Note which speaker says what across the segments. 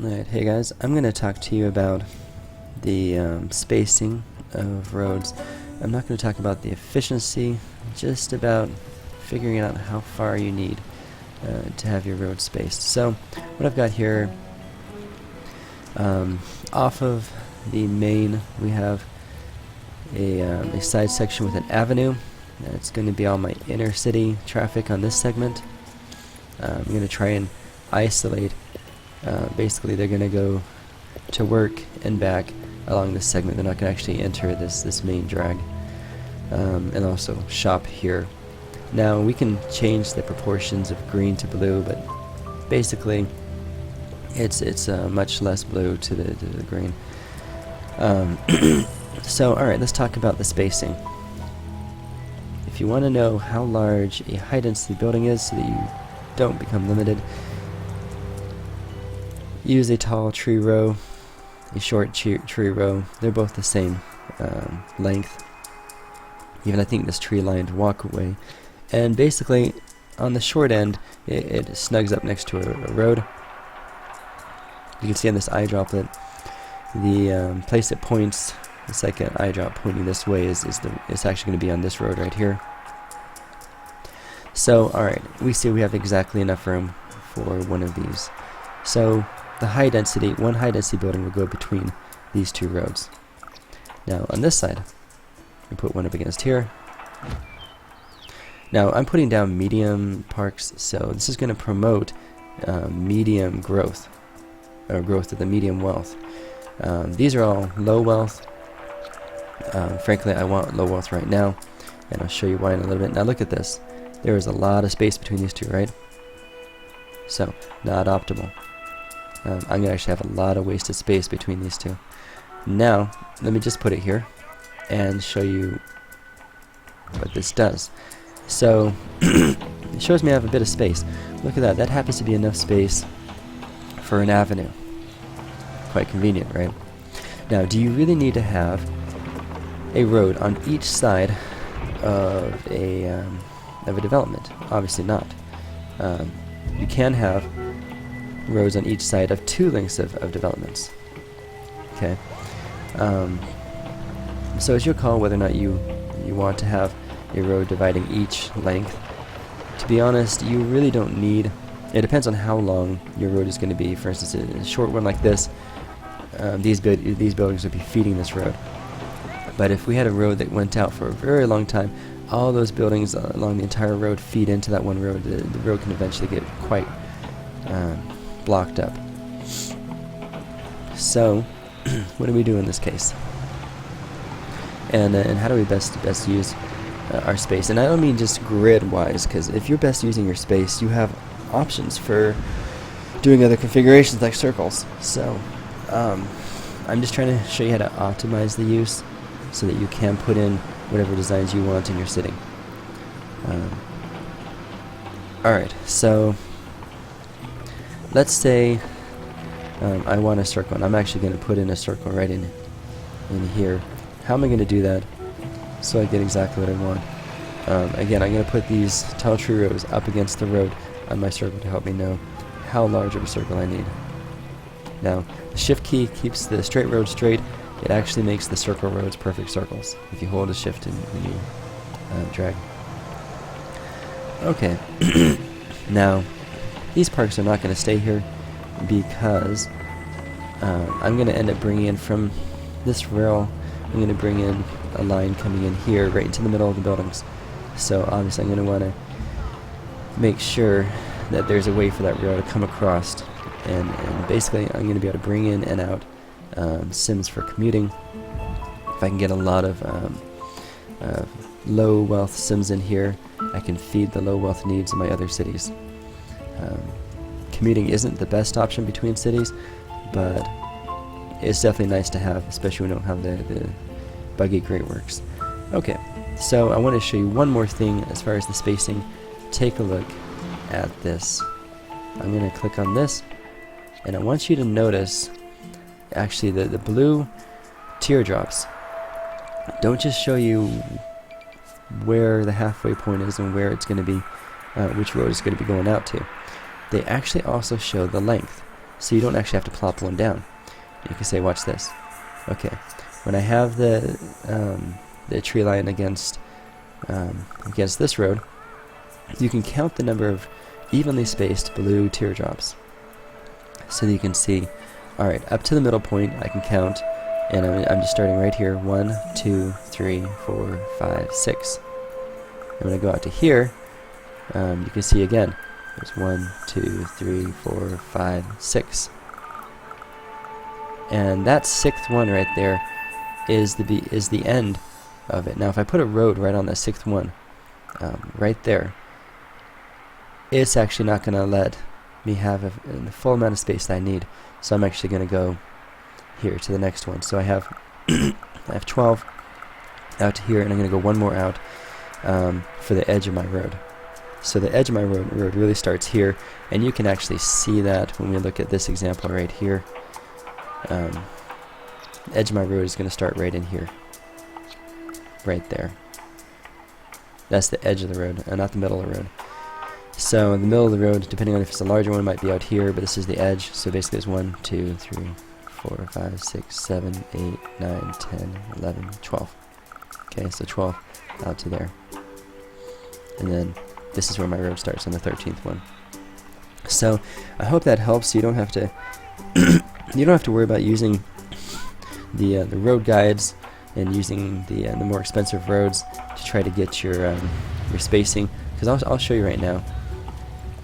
Speaker 1: Alright, hey guys, I'm going to talk to you about the spacing of roads. I'm not going to talk about the efficiency, just about figuring out how far you need to have your road spaced. So, what I've got here, off of the main, we have a side section with an avenue. It's going to be all my inner city traffic on this segment. I'm going to try and isolate. Basically, they're going to go to work and back along this segment. They're not going to actually enter this main drag, and also shop here. Now we can change the proportions of green to blue, but basically, it's much less blue to the green. So, all right, let's talk about the spacing. If you want to know how large a high-density building is, so that you don't become limited, use a tall tree row, a short tree row. They're both the same length. Even I think this tree-lined walkway. And basically, on the short end, it snugs up next to a road. You can see on this eye droplet, the place it points, it's like an eye drop pointing this way, it's actually going to be on this road right here. So, alright, we see we have exactly enough room for one of these. So, one high density building will go between these two roads. Now on this side, we put one up against here. Now I'm putting down medium parks, so this is going to promote medium growth, or growth of the medium wealth. These are all low wealth. Frankly, I want low wealth right now, and I'll show you why in a little bit. Now look at this. There is a lot of space between these two, right? So, not optimal. I'm going to actually have a lot of wasted space between these two. Now, let me just put it here and show you what this does. So, it shows me I have a bit of space. Look at that. That happens to be enough space for an avenue. Quite convenient, right? Now, do you really need to have a road on each side of a development? Obviously not. You can have roads on each side of two lengths of developments. Okay. So it's your call whether or not you want to have a road dividing each length. To be honest, you really don't need. It depends on how long your road is going to be. For instance, a short one like this, these buildings would be feeding this road. But if we had a road that went out for a very long time, all those buildings along the entire road feed into that one road. The road can eventually get quite blocked up. So, what do we do in this case? And how do we best use our space? And I don't mean just grid-wise, because if you're best using your space, you have options for doing other configurations like circles. So, I'm just trying to show you how to optimize the use so that you can put in whatever designs you want in your city. Alright, so let's say I want a circle, and I'm actually going to put in a circle right in here. How am I going to do that so I get exactly what I want? Again, I'm going to put these tall tree rows up against the road on my circle to help me know how large of a circle I need. Now, the shift key keeps the straight road straight. It actually makes the circle roads perfect circles if you hold a shift and you drag. Okay. Now, these parks are not going to stay here because I'm going to end up bringing in from this rail, I'm going to bring in a line coming in here right into the middle of the buildings. So obviously I'm going to want to make sure that there's a way for that rail to come across, and basically I'm going to be able to bring in and out sims for commuting. If I can get a lot of low wealth sims in here, I can feed the low wealth needs of my other cities. Commuting isn't the best option between cities, but it's definitely nice to have, especially when we don't have the buggy great works. Okay, so I want to show you one more thing as far as the spacing. Take a look at this. I'm going to click on this, and I want you to notice actually the blue teardrops don't just show you where the halfway point is and where it's going to be, which road it's going to be going out to. They actually also show the length. so you don't actually have to plop one down. You can say, watch this. Okay, when I have the tree line against this road, you can count the number of evenly spaced blue teardrops. So that you can see, alright, up to the middle point I can count, and I'm just starting right here, 1, 2, 3, 4, 5, 6. And when I go out to here, you can see again, there's 1, 2, 3, 4, 5, 6. And that 6th one right there is the end of it. Now if I put a road right on that 6th one, right there, it's actually not going to let me have the full amount of space that I need. So I'm actually going to go here to the next one. So I have I have 12 out to here, and I'm going to go one more out for the edge of my road. So the edge of my road really starts here, and you can actually see that when we look at this example right here. The edge of my road is going to start right in here, right there. That's the edge of the road, not the middle of the road. So in the middle of the road, depending on if it's a larger one, it might be out here, but this is the edge. So basically there's 1, 2, 3, 4, 5, 6, 7, 8, 9, 10, 11, 12. Okay, so 12 out to there. And then this is where my road starts on the 13th one. So I hope that helps. You don't have to you don't have to worry about using the road guides and using the more expensive roads to try to get your spacing. Because I'll show you right now.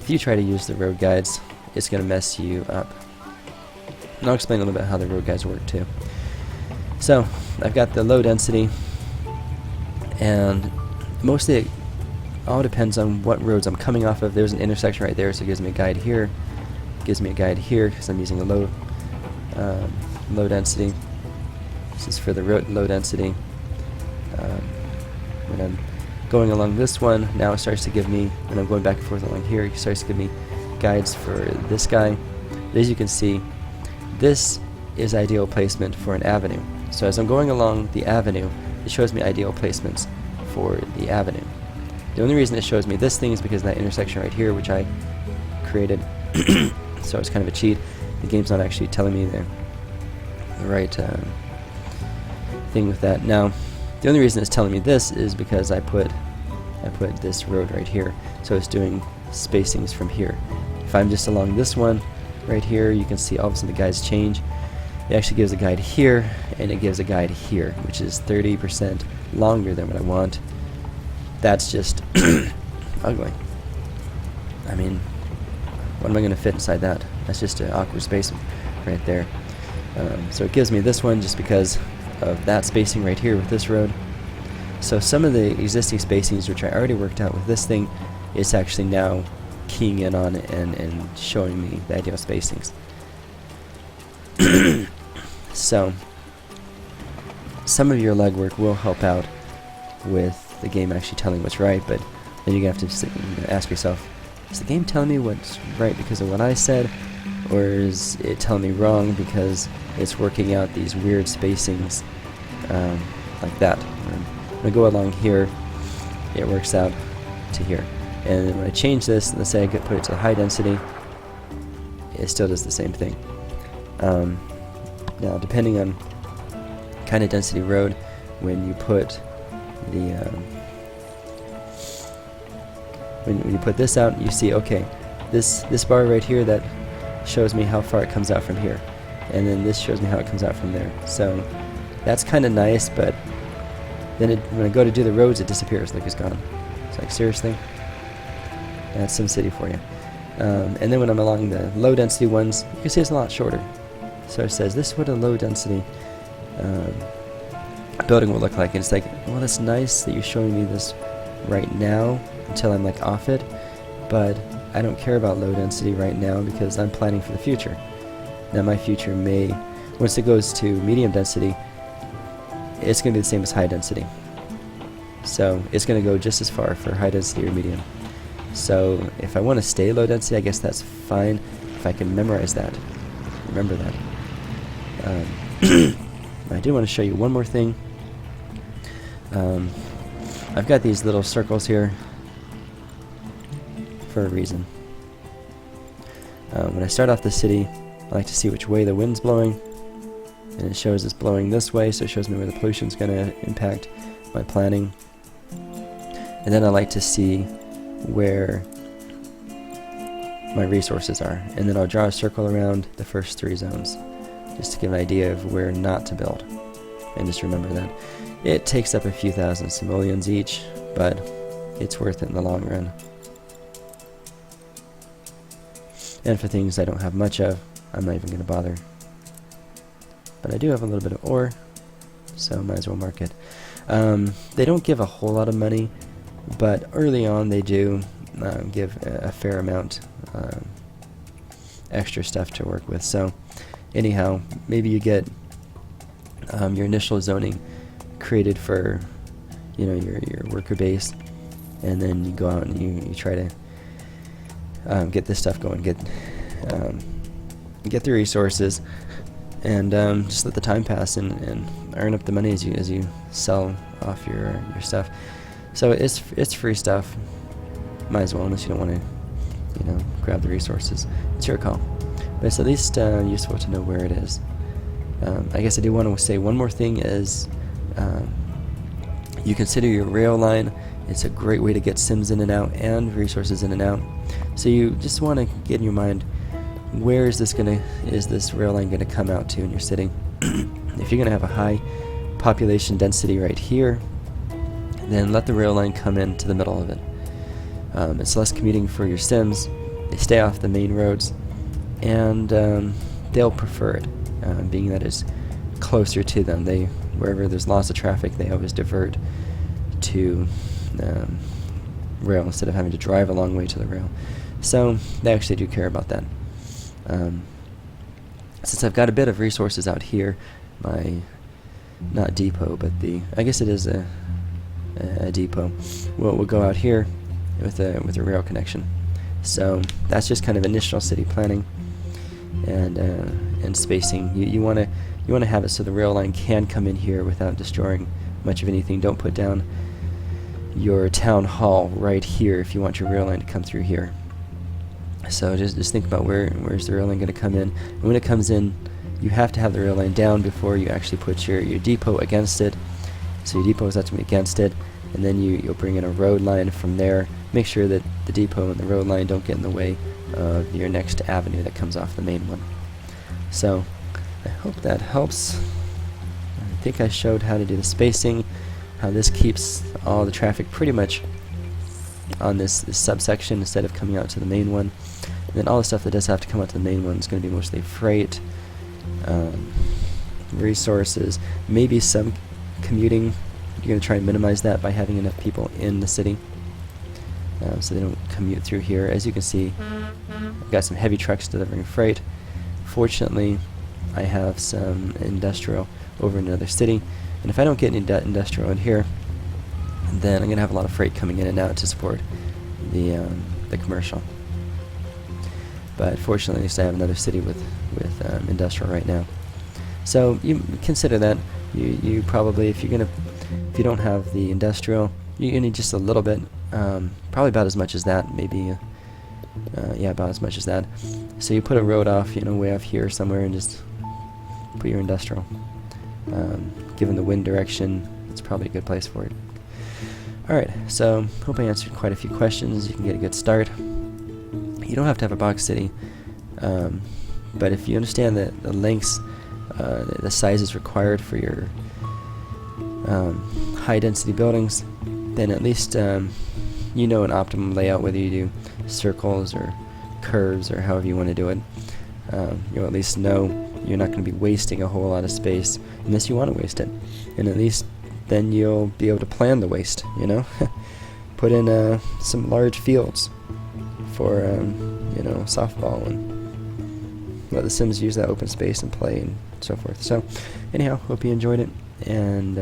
Speaker 1: If you try to use the road guides, it's going to mess you up. And I'll explain a little bit how the road guides work too. So I've got the low density, and mostly it all depends on what roads I'm coming off of. There's an intersection right there, so it gives me a guide here. It gives me a guide here because I'm using a low density. This is for the low density. When I'm going along this one, now it starts to give me, when I'm going back and forth along here, it starts to give me guides for this guy. As you can see, this is ideal placement for an avenue. So as I'm going along the avenue, it shows me ideal placements for the avenue. The only reason it shows me this thing is because of that intersection right here, which I created. So it's kind of a cheat. The game's not actually telling me the right thing with that. Now, the only reason it's telling me this is because I put this road right here, so it's doing spacings from here. If I'm just along this one right here, you can see all of a sudden the guides change. It actually gives a guide here, and it gives a guide here, which is 30% longer than what I want. That's just ugly. I mean, what am I going to fit inside that? That's just an awkward space right there. So it gives me this one just because of that spacing right here with this road. So some of the existing spacings, which I already worked out with this thing, it's actually now keying in on it and showing me the ideal spacings. So some of your legwork will help out with the game actually telling what's right, but then you have to ask yourself, is the game telling me what's right because of what I said, or is it telling me wrong because it's working out these weird spacings like that? When I go along here, it works out to here. And then when I change this, let's say I put it to high density, it still does the same thing. Now, depending on kind of density road, when you put the when you put this out, you see, okay, this bar right here, that shows me how far it comes out from here, and then this shows me how it comes out from there. So that's kind of nice, but then when I go to do the roads, it disappears, like it's gone. It's like, seriously? That's SimCity for you. And then when I'm along the low density ones, you can see it's a lot shorter. So it says this is what a low density building will look like, and it's like, well, that's nice that you're showing me this right now until I'm like off it, but I don't care about low density right now because I'm planning for the future. Now my future may, once it goes to medium density, it's going to be the same as high density. So it's going to go just as far for high density or medium. So if I want to stay low density, I guess that's fine if I can memorize that, remember that. I do want to show you one more thing. I've got these little circles here for a reason. When I start off the city, I like to see which way the wind's blowing, and it shows it's blowing this way, so it shows me where the pollution's going to impact my planning. And then I like to see where my resources are, and then I'll draw a circle around the first 3 zones just to give an idea of where not to build. And just remember that it takes up a few thousand simoleons each, but it's worth it in the long run. And for things I don't have much of, I'm not even going to bother. But I do have a little bit of ore, so might as well mark it. They don't give a whole lot of money, but early on they do give a fair amount extra stuff to work with. So anyhow, maybe you get your initial zoning created for your worker base, and then you go out and you try to get this stuff going, get the resources, and just let the time pass and earn up the money as you sell off your stuff. So it's free stuff. Might as well, unless you don't want to grab the resources. It's your call. But it's at least useful to know where it is. I guess I do want to say one more thing is you consider your rail line. It's a great way to get sims in and out and resources in and out. So you just want to get in your mind, where is this rail line going to come out to in your city? If you're going to have a high population density right here, then let the rail line come into the middle of it. It's less commuting for your sims. They stay off the main roads, and they'll prefer it, being that it's closer to them. Wherever there's lots of traffic, they always divert to rail instead of having to drive a long way to the rail. So they actually do care about that. Since I've got a bit of resources out here, not depot, but I guess it is a depot. We'll go out here with a rail connection. So that's just kind of initial city planning and spacing. You want to have it so the rail line can come in here without destroying much of anything. Don't put down your town hall right here if you want your rail line to come through here. So just think about where's the rail line going to come in. And when it comes in, you have to have the rail line down before you actually put your depot against it. So your depot is have to be against it, and then you'll bring in a road line from there. Make sure that the depot and the road line don't get in the way of your next avenue that comes off the main one. So I hope that helps. I think I showed how to do the spacing, how this keeps all the traffic pretty much on this subsection instead of coming out to the main one. And then all the stuff that does have to come out to the main one is going to be mostly freight, resources, maybe some commuting. You're going to try and minimize that by having enough people in the city so they don't commute through here. As you can see, I've got some heavy trucks delivering freight. Fortunately, I have some industrial over in another city, and if I don't get any industrial in here, then I'm going to have a lot of freight coming in and out to support the commercial. But fortunately, at least I have another city with industrial right now. So you consider that. You probably, if you don't have the industrial, you need just a little bit, probably about as much as that, maybe, yeah, about as much as that. So you put a road off, way off here somewhere, and just put your industrial. Given the wind direction, it's probably a good place for it. Alright, so hope I answered quite a few questions. You can get a good start. You don't have to have a box city, but if you understand the lengths, the sizes required for your high density buildings, then at least you know an optimum layout, whether you do circles or curves or however you want to do it. You'll at least know you're not going to be wasting a whole lot of space unless you want to waste it, and at least then you'll be able to plan the waste, put in some large fields for softball, and let the Sims use that open space and play and so forth. So anyhow, hope you enjoyed it, and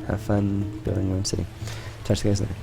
Speaker 1: have fun building your own city. Talk to you guys later.